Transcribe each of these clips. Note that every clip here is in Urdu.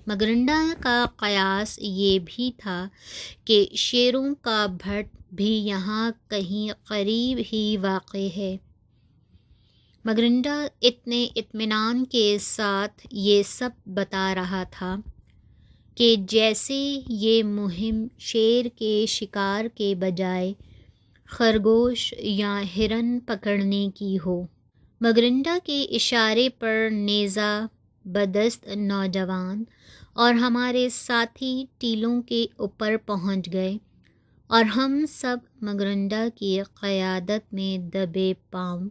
مگرنڈا کا قیاس یہ بھی تھا کہ شیروں کا بھٹ بھی یہاں کہیں قریب ہی واقع ہے۔ مگرنڈا اتنے اطمینان کے ساتھ یہ سب بتا رہا تھا کہ جیسے یہ مہم شیر کے شکار کے بجائے خرگوش یا ہرن پکڑنے کی ہو۔ مگرنڈا کے اشارے پر نیزہ بدست نوجوان اور ہمارے ساتھی ٹیلوں کے اوپر پہنچ گئے اور ہم سب مگرنڈا کی قیادت میں دبے پاؤں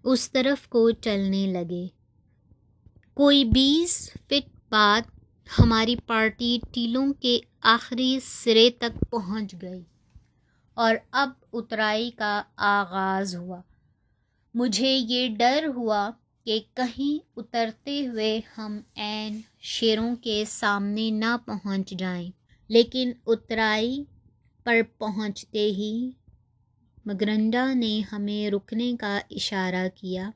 اس طرف کو چلنے لگے۔ کوئی 20 فٹ بعد ہماری پارٹی ٹیلوں کے آخری سرے تک پہنچ گئی اور اب اترائی کا آغاز ہوا۔ مجھے یہ ڈر ہوا کہ کہیں اترتے ہوئے ہم عین شیروں کے سامنے نہ پہنچ جائیں، لیکن اترائی پر پہنچتے ہی مگرنڈا نے ہمیں رکنے کا اشارہ کیا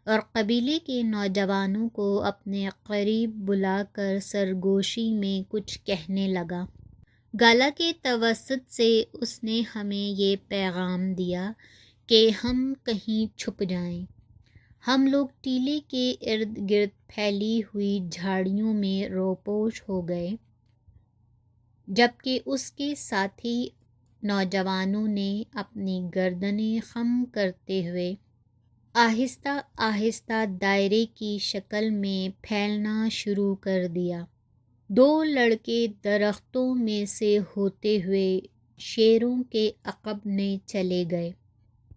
اور قبیلے کے نوجوانوں کو اپنے قریب بلا کر سرگوشی میں کچھ کہنے لگا۔ گالا کے توسط سے اس نے ہمیں یہ پیغام دیا کہ ہم کہیں چھپ جائیں۔ ہم لوگ ٹیلے کے ارد گرد پھیلی ہوئی جھاڑیوں میں روپوش ہو گئے، جبکہ اس کے ساتھی نوجوانوں نے اپنی گردنیں خم کرتے ہوئے آہستہ آہستہ دائرے کی شکل میں پھیلنا شروع کر دیا۔ 2 لڑکے درختوں میں سے ہوتے ہوئے شیروں کے عقب میں چلے گئے۔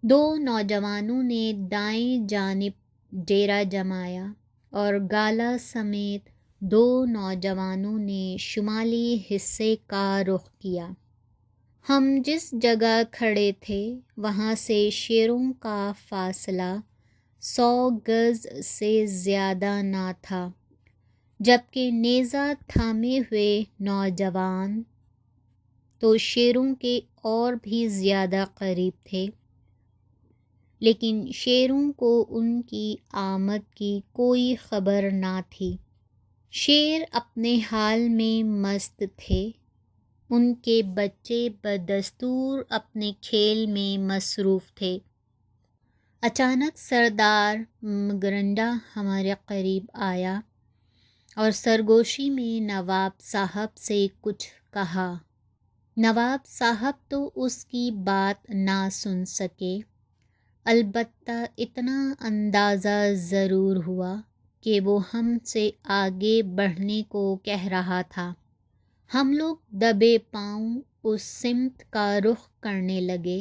2 نوجوانوں نے دائیں جانب ڈیرا جمایا اور گالا سمیت 2 نوجوانوں نے شمالی حصے کا رخ کیا۔ ہم جس جگہ کھڑے تھے وہاں سے شیروں کا فاصلہ 100 گز سے زیادہ نہ تھا، جبکہ نیزہ تھامے ہوئے نوجوان تو شیروں کے اور بھی زیادہ قریب تھے، لیکن شیروں کو ان کی آمد کی کوئی خبر نہ تھی۔ شیر اپنے حال میں مست تھے، ان کے بچے بدستور اپنے کھیل میں مصروف تھے۔ اچانک سردار مگرنڈا ہمارے قریب آیا اور سرگوشی میں نواب صاحب سے کچھ کہا۔ نواب صاحب تو اس کی بات نہ سن سکے، البتہ اتنا اندازہ ضرور ہوا کہ وہ ہم سے آگے بڑھنے کو کہہ رہا تھا۔ ہم لوگ دبے پاؤں اس سمت کا رخ کرنے لگے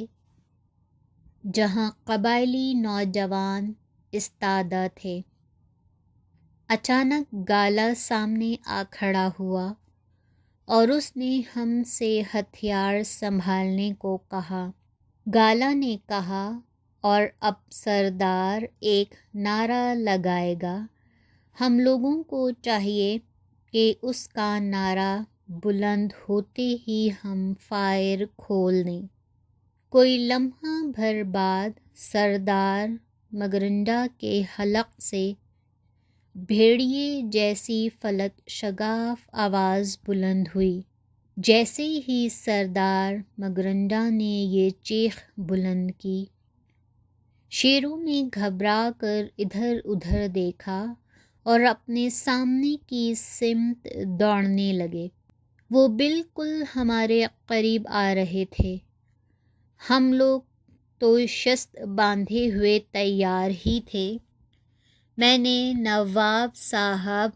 جہاں قبائلی نوجوان استادہ تھے۔ اچانک گالا سامنے آ کھڑا ہوا اور اس نے ہم سے ہتھیار سنبھالنے کو کہا۔ گالا نے کہا، اور اب سردار ایک نعرہ لگائے گا، ہم لوگوں کو چاہیے کہ اس کا نعرہ بلند ہوتے ہی ہم فائر کھول دیں۔ کوئی لمحہ بھر بعد سردار مگرنڈا کے حلق سے بھیڑیے جیسی فلک شگاف آواز بلند ہوئی۔ جیسے ہی سردار مگرنڈا نے یہ چیخ بلند کی، شیروں نے گھبرا کر ادھر ادھر دیکھا اور اپنے سامنے کی سمت دوڑنے لگے۔ وہ بالکل ہمارے قریب آ رہے تھے۔ ہم لوگ تو شست باندھے ہوئے تیار ہی تھے۔ میں نے نواب صاحب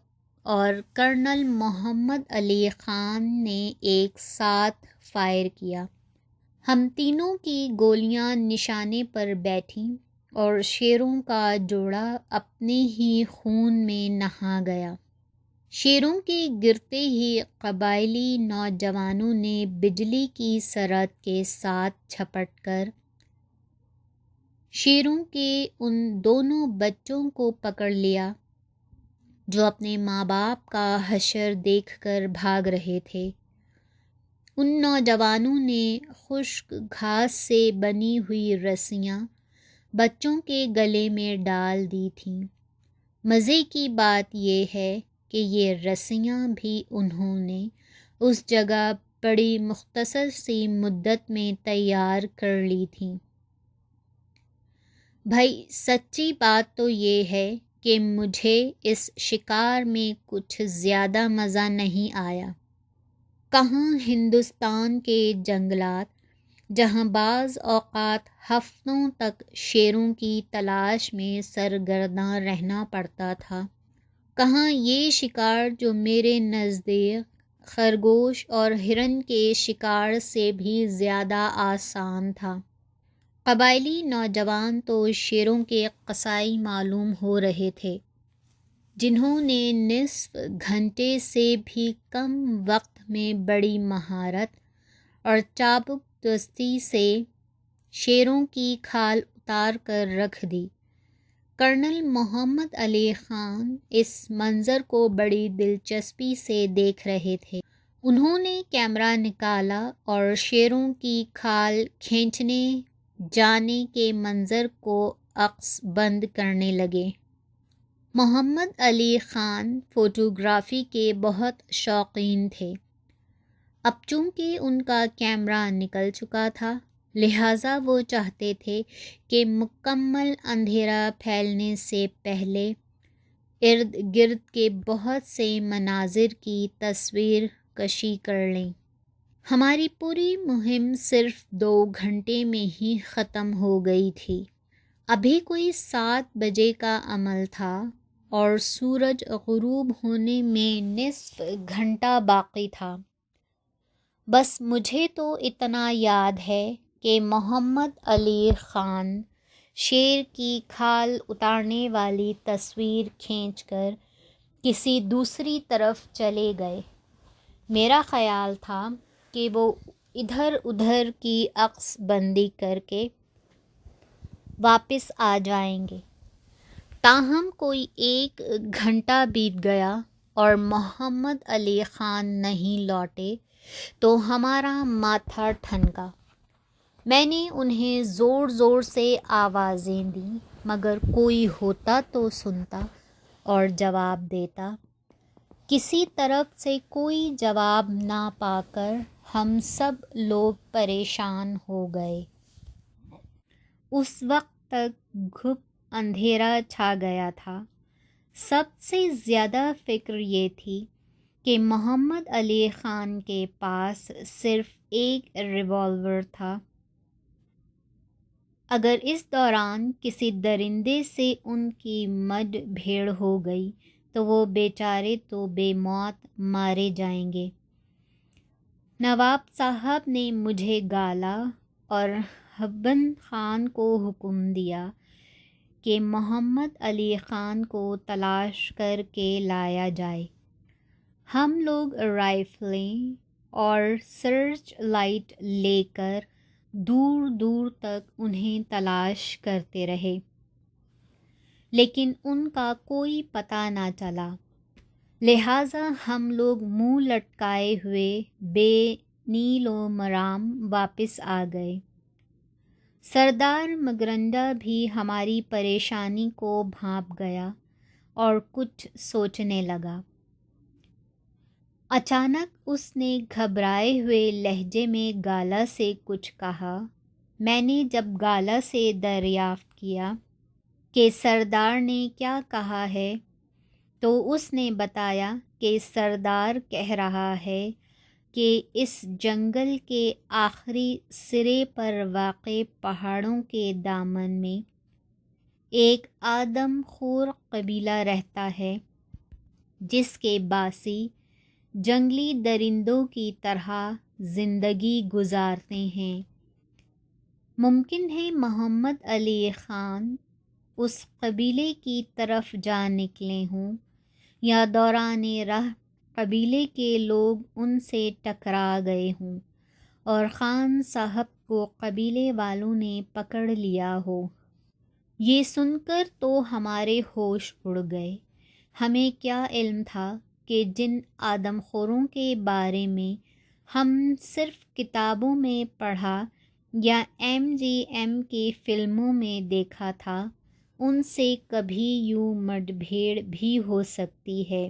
اور کرنل محمد علی خان نے ایک ساتھ فائر کیا۔ ہم تینوں کی گولیاں نشانے پر بیٹھیں اور شیروں کا جوڑا اپنے ہی خون میں نہا گیا۔ شیروں کے گرتے ہی قبائلی نوجوانوں نے بجلی کی سرعت کے ساتھ جھپٹ کر شیروں کے ان دونوں بچوں کو پکڑ لیا جو اپنے ماں باپ کا حشر دیکھ کر بھاگ رہے تھے۔ ان نوجوانوں نے خشک گھاس سے بنی ہوئی رسیاں بچوں کے گلے میں ڈال دی تھیں۔ مزے کی بات یہ ہے کہ یہ رسیاں بھی انہوں نے اس جگہ بڑی مختصر سی مدت میں تیار کر لی تھیں۔ بھائی سچی بات تو یہ ہے کہ مجھے اس شکار میں کچھ زیادہ مزہ نہیں آیا۔ کہاں ہندوستان کے جنگلات، جہاں بعض اوقات ہفتوں تک شیروں کی تلاش میں سرگرداں رہنا پڑتا تھا، کہاں یہ شکار جو میرے نزدیک خرگوش اور ہرن کے شکار سے بھی زیادہ آسان تھا۔ قبائلی نوجوان تو شیروں کے قصائی معلوم ہو رہے تھے، جنہوں نے نصف گھنٹے سے بھی کم وقت میں بڑی مہارت اور چابک دستی سے شیروں کی کھال اتار کر رکھ دی۔ کرنل محمد علی خان اس منظر کو بڑی دلچسپی سے دیکھ رہے تھے۔ انہوں نے کیمرہ نکالا اور شیروں کی کھال کھینچنے جانے کے منظر کو عکس بند کرنے لگے۔ محمد علی خان فوٹوگرافی کے بہت شوقین تھے۔ اب چونکہ ان کا کیمرہ نکل چکا تھا، لہٰذا وہ چاہتے تھے کہ مکمل اندھیرا پھیلنے سے پہلے ارد گرد کے بہت سے مناظر کی تصویر کشی کر لیں۔ ہماری پوری مہم صرف 2 گھنٹے میں ہی ختم ہو گئی تھی۔ ابھی کوئی 7 بجے کا عمل تھا اور سورج غروب ہونے میں نصف گھنٹہ باقی تھا۔ بس مجھے تو اتنا یاد ہے کہ محمد علی خان شیر کی کھال اتارنے والی تصویر کھینچ کر کسی دوسری طرف چلے گئے۔ میرا خیال تھا کہ وہ ادھر ادھر کی عکس بندی کر کے واپس آ جائیں گے۔ تاہم کوئی 1 گھنٹہ بیت گیا اور محمد علی خان نہیں لوٹے تو ہمارا ماتھا ٹھنکا۔ میں نے انہیں زور زور سے آوازیں دیں، مگر کوئی ہوتا تو سنتا اور جواب دیتا۔ کسی طرف سے کوئی جواب نہ پا کر ہم سب لوگ پریشان ہو گئے۔ اس وقت تک گھپ اندھیرا چھا گیا تھا۔ سب سے زیادہ فکر یہ تھی کہ محمد علی خان کے پاس صرف ایک ریوالور تھا۔ اگر اس دوران کسی درندے سے ان کی مڈ بھیڑ ہو گئی تو وہ بیچارے تو بے موت مارے جائیں گے۔ نواب صاحب نے مجھے گالا اور حبیب خان کو حکم دیا کہ محمد علی خان کو تلاش کر کے لایا جائے۔ ہم لوگ رائفلیں اور سرچ لائٹ لے کر دور دور تک انہیں تلاش کرتے رہے، لیکن ان کا کوئی پتہ نہ چلا۔ لہٰذا ہم لوگ منہ لٹکائے ہوئے بے نیل و مرام واپس آ گئے۔ سردار مکرندہ بھی ہماری پریشانی کو بھانپ گیا اور کچھ سوچنے لگا۔ اچانک اس نے گھبرائے ہوئے لہجے میں گالا سے کچھ کہا۔ میں نے جب گالا سے دریافت کیا کہ سردار نے کیا کہا ہے تو اس نے بتایا کہ سردار کہہ رہا ہے کہ اس جنگل کے آخری سرے پر واقع پہاڑوں کے دامن میں ایک آدم خور قبیلہ رہتا ہے، جس کے باسی جنگلی درندوں کی طرح زندگی گزارتے ہیں۔ ممکن ہے محمد علی خان اس قبیلے کی طرف جا نکلے ہوں یا دوران راہ قبیلے کے لوگ ان سے ٹکرا گئے ہوں اور خان صاحب کو قبیلے والوں نے پکڑ لیا ہو۔ یہ سن کر تو ہمارے ہوش اڑ گئے۔ ہمیں کیا علم تھا کہ جن آدم خوروں کے بارے میں ہم صرف کتابوں میں پڑھا یا MGM کی فلموں میں دیکھا تھا، ان سے کبھی یوں مڈ بھیڑ بھی ہو سکتی ہے۔